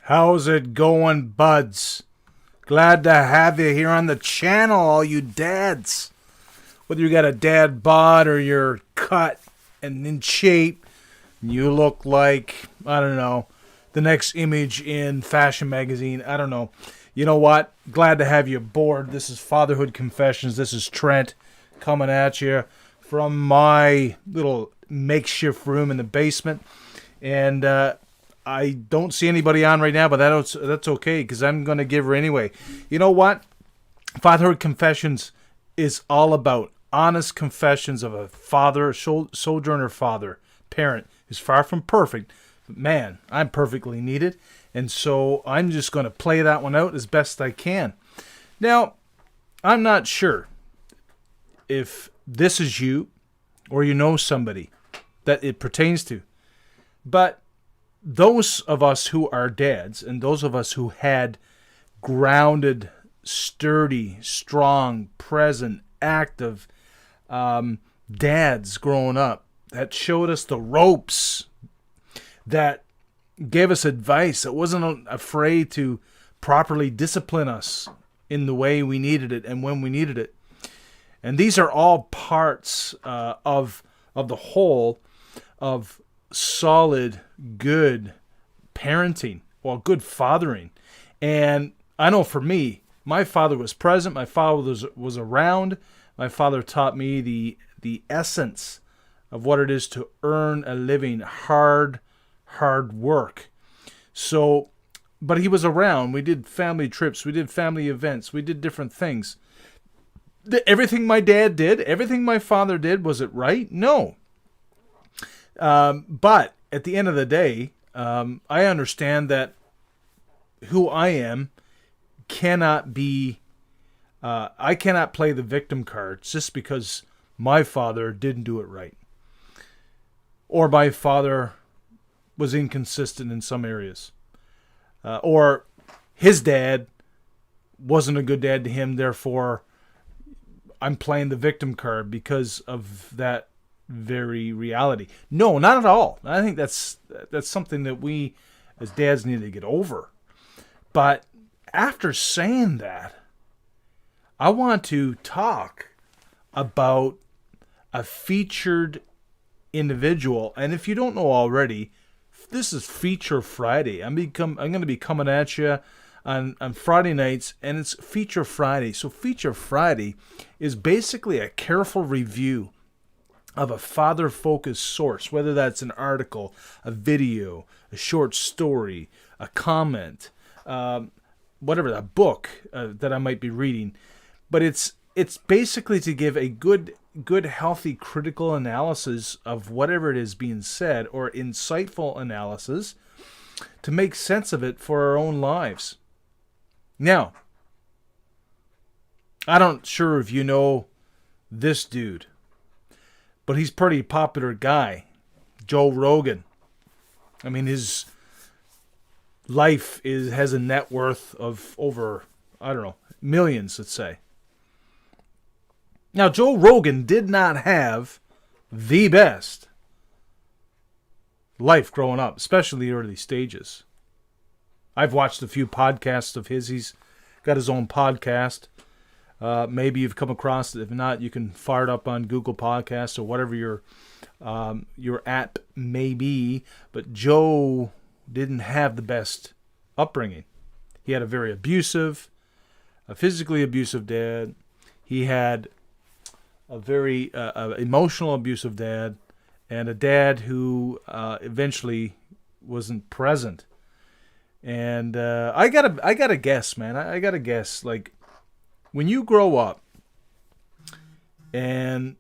How's it going, buds? Glad to have you here on the channel, all you dads. Whether you got a dad bod or you're cut and in shape, you look like, I don't know, the next image in Fashion Magazine. I don't know. You know what? Glad to have you aboard. This is Fatherhood Confessions. This is Trent coming at you from my little makeshift room in the basement. And I don't see anybody on right now, but that's okay because I'm going to give her anyway. You know what? Fatherhood Confessions is all about honest confessions of a father, a sojourner father, parent who's far from perfect. But man, I'm perfectly needed. And so I'm just going to play that one out as best I can. Now, I'm not sure if this is you or you know somebody that it pertains to. But those of us who are dads and those of us who had grounded, sturdy, strong, present, active dads growing up that showed us the ropes, that gave us advice, that wasn't afraid to properly discipline us in the way we needed it and when we needed it. And these are all parts of the whole of solid, good parenting, well, good fathering. And I know for me, my father was present. My father was around. My father taught me the essence of what it is to earn a living, hard work. So, but he was around. We did family trips. We did family events. We did different things. Everything my dad did, everything my father did, was it right? No. But at the end of the day, I understand that who I am cannot be, I cannot play the victim card just because my father didn't do it right. Or my father was inconsistent in some areas. Or his dad wasn't a good dad to him, therefore I'm playing the victim card because of that very reality. No, not at all. I think that's something that we as dads need to get over. But after saying that, I want to talk about a featured individual. And if you don't know already, this is Feature Friday. I'm going to be coming at you on Friday nights, and it's Feature Friday. So Feature Friday is basically a careful review of a father-focused source, whether that's an article, a video, a short story, a comment, whatever, a book that I might be reading. But it's basically to give a good, healthy, critical analysis of whatever it is being said, or insightful analysis to make sense of it for our own lives. Now, I'm not sure if you know this dude, but he's a pretty popular guy, Joe Rogan. I mean, his life has a net worth of over, I don't know, millions, let's say. Now, Joe Rogan did not have the best life growing up, especially the early stages. I've watched a few podcasts of his. He's got his own podcast. Maybe you've come across it. If not, you can fire it up on Google Podcasts or whatever your app may be. But Joe didn't have the best upbringing. He had a very physically abusive dad. He had a very emotional abusive dad, and a dad who eventually wasn't present. And I gotta guess, man. I gotta guess, like, when you grow up and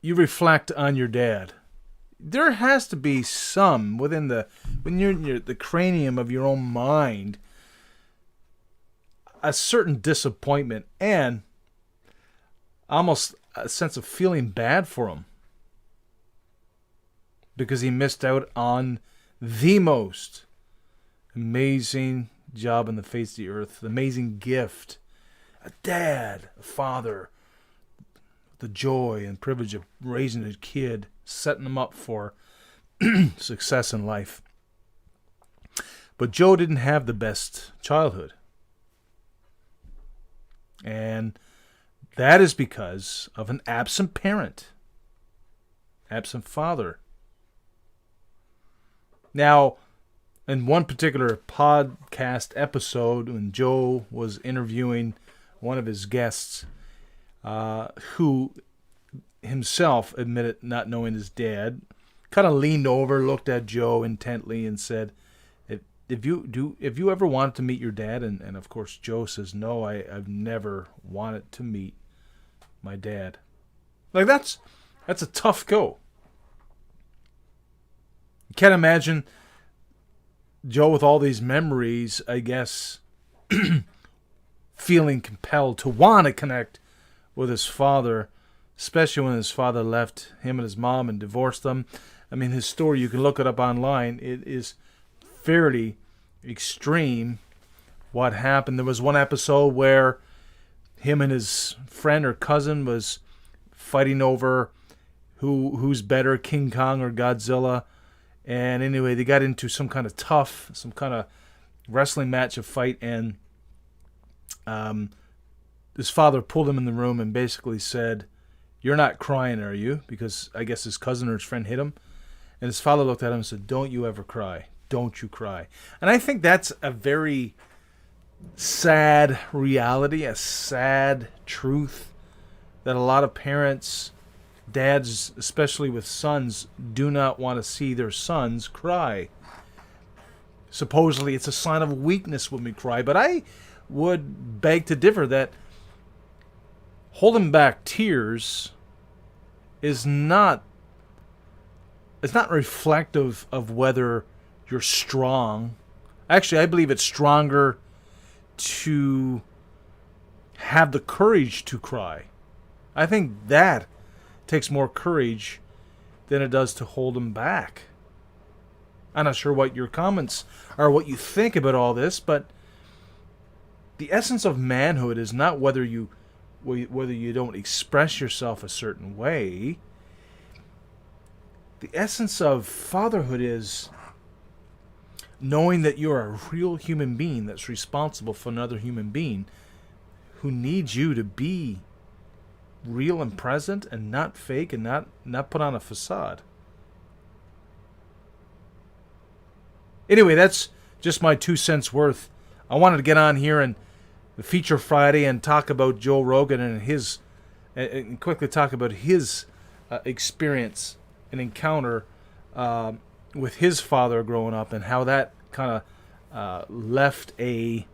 you reflect on your dad, there has to be some when you're in the cranium of your own mind, a certain disappointment and almost a sense of feeling bad for him because he missed out on the most amazing job on the face of the earth, the amazing gift, a dad, a father, the joy and privilege of raising a kid, setting them up for success in life. But Joe didn't have the best childhood. And that is because of an absent parent, absent father. Now, in one particular podcast episode, when Joe was interviewing one of his guests, who himself admitted not knowing his dad, kind of leaned over, looked at Joe intently, and said, "If you ever wanted to meet your dad?" And of course, Joe says, "No, I've never wanted to meet my dad." Like that's a tough go. You can't imagine Joe with all these memories, I guess, feeling compelled to want to connect with his father, especially when his father left him and his mom and divorced them. I mean, his story, you can look it up online. It is fairly extreme what happened. There was one episode where him and his friend or cousin was fighting over who's better, King Kong or Godzilla. And anyway, they got into some kind of wrestling match, a fight, and his father pulled him in the room and basically said, "You're not crying, are you?" Because I guess his cousin or his friend hit him. And his father looked at him and said, "Don't you ever cry. Don't you cry." And I think that's a very sad reality, a sad truth that a lot of parents, dads, especially with sons, do not want to see their sons cry. Supposedly it's a sign of weakness when we cry, but I would beg to differ that holding back tears is not reflective of whether you're strong. Actually, I believe it's stronger to have the courage to cry. I think that takes more courage than it does to hold them back. I'm not sure what your comments are, what you think about all this, but the essence of manhood is not whether you don't express yourself a certain way. The essence of fatherhood is knowing that you're a real human being that's responsible for another human being who needs you to be real and present and not fake and not put on a facade. Anyway, that's just my 2 cents worth. I wanted to get on here and feature Friday and talk about Joe Rogan and quickly talk about his experience and encounter with his father growing up and how that kind of left I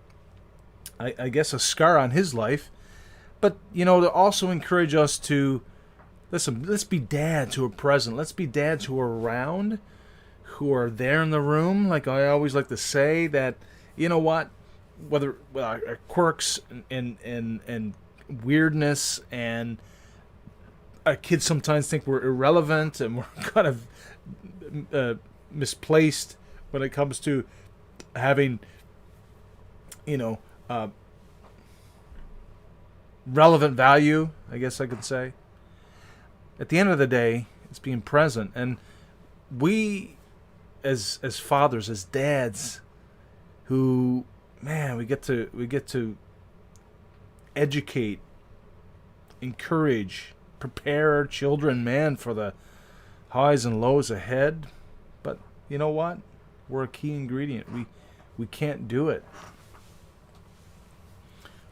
guess a scar on his life. But, to also encourage us to, listen, let's be dads who are present. Let's be dads who are around, who are there in the room. Like I always like to say that, you know what, whether our quirks and weirdness, and our kids sometimes think we're irrelevant and we're kind of misplaced when it comes to having, relevant value, I guess I could say. At the end of the day, it's being present. And we, as fathers, as dads, who, man, we get to educate, encourage, prepare our children, man, for the highs and lows ahead. But you know what? We're a key ingredient. We can't do it.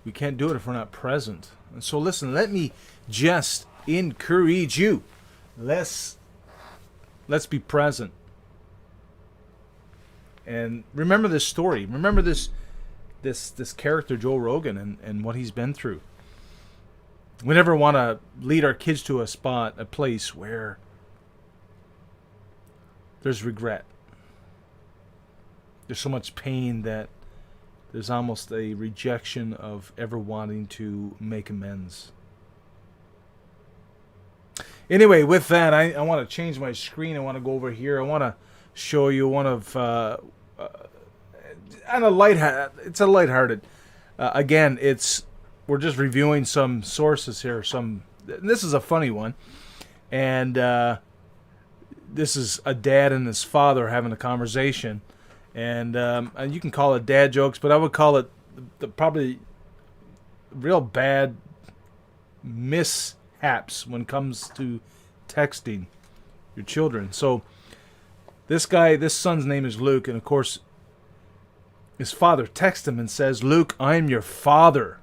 We can't do it if we're not present. And so listen, let me just encourage you. Let's be present. And remember this story. Remember this character, Joe Rogan, and what he's been through. We never want to lead our kids to a place where there's regret. There's so much pain that there's almost a rejection of ever wanting to make amends. Anyway, with that, I want to change my screen. I want to go over here. I want to show you one of it's a lighthearted. Again, we're just reviewing some sources here. This is a funny one, and this is a dad and his father having a conversation, And you can call it dad jokes, but I would call it probably real bad mishaps when it comes to texting your children. So this son's name is Luke, and of course his father texts him and says, "Luke, I'm your father."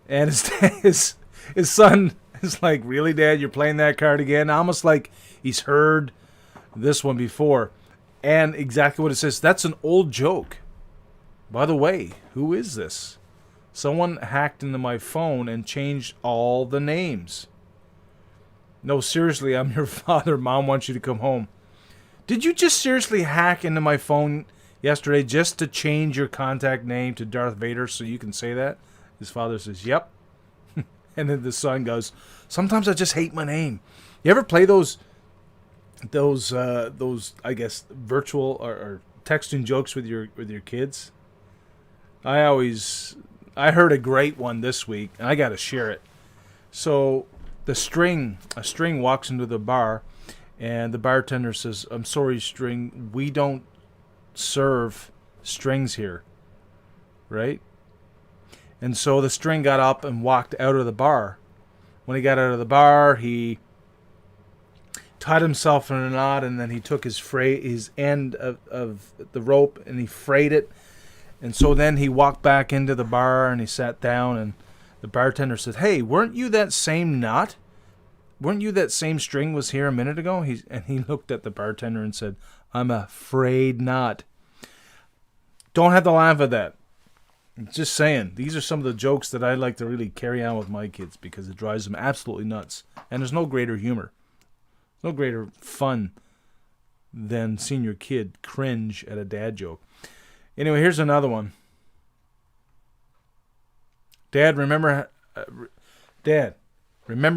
And his son is like, "Really, Dad? You're playing that card again?" Almost like he's heard this one before. And exactly what it says. That's an old joke. By the way, who is this? Someone hacked into my phone and changed all the names. No, seriously, I'm your father. Mom wants you to come home. Did you just seriously hack into my phone yesterday just to change your contact name to Darth Vader so you can say that? His father says, "Yep." And then the son goes, "Sometimes I just hate my name." You ever play those I guess virtual or texting jokes with your kids? I heard a great one this week, and I got to share it. So a string walks into the bar, and the bartender says, "I'm sorry, String, we don't serve strings here," right? And so the string got up and walked out of the bar. When he got out of the bar, he tied himself in a knot, and then he took his end of the rope and he frayed it. And so then he walked back into the bar and he sat down, and the bartender said, "Hey, weren't you that same knot? Weren't you that same string was here a minute ago?" And he looked at the bartender and said, "I'm afraid not." Don't have to laugh at that. Just saying, these are some of the jokes that I like to really carry on with my kids because it drives them absolutely nuts. And there's no greater humor, no greater fun than seeing your kid cringe at a dad joke. Anyway, here's another one. Dad, remember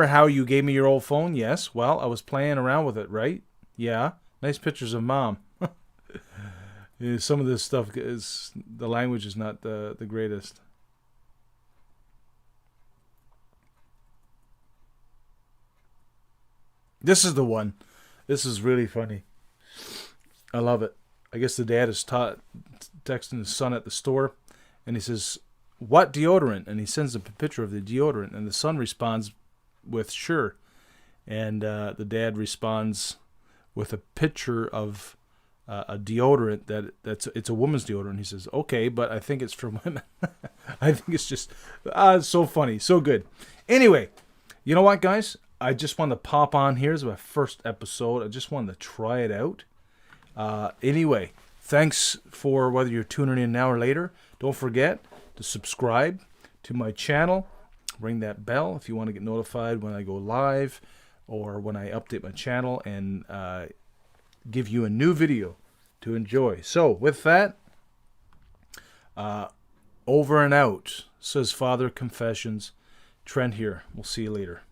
how you gave me your old phone? Yes. Well, I was playing around with it, right? Yeah. Nice pictures of Mom. Some of this stuff is, the language is not the greatest. This is the one. This is really funny. I love it. I guess the dad is texting his son at the store, and he says, "What deodorant?" And he sends a picture of the deodorant, and the son responds with, "Sure." And the dad responds with a picture of a deodorant it's a woman's deodorant. He says, "Okay, but I think it's for women." I think it's just it's so funny, so good. Anyway, you know what, guys? I just wanted to pop on here. It's my first episode. I just wanted to try it out. Anyway, thanks for whether you're tuning in now or later. Don't forget to subscribe to my channel. Ring that bell if you want to get notified when I go live or when I update my channel and give you a new video to enjoy. So with that, over and out, says Father Confessions. Trent here. We'll see you later.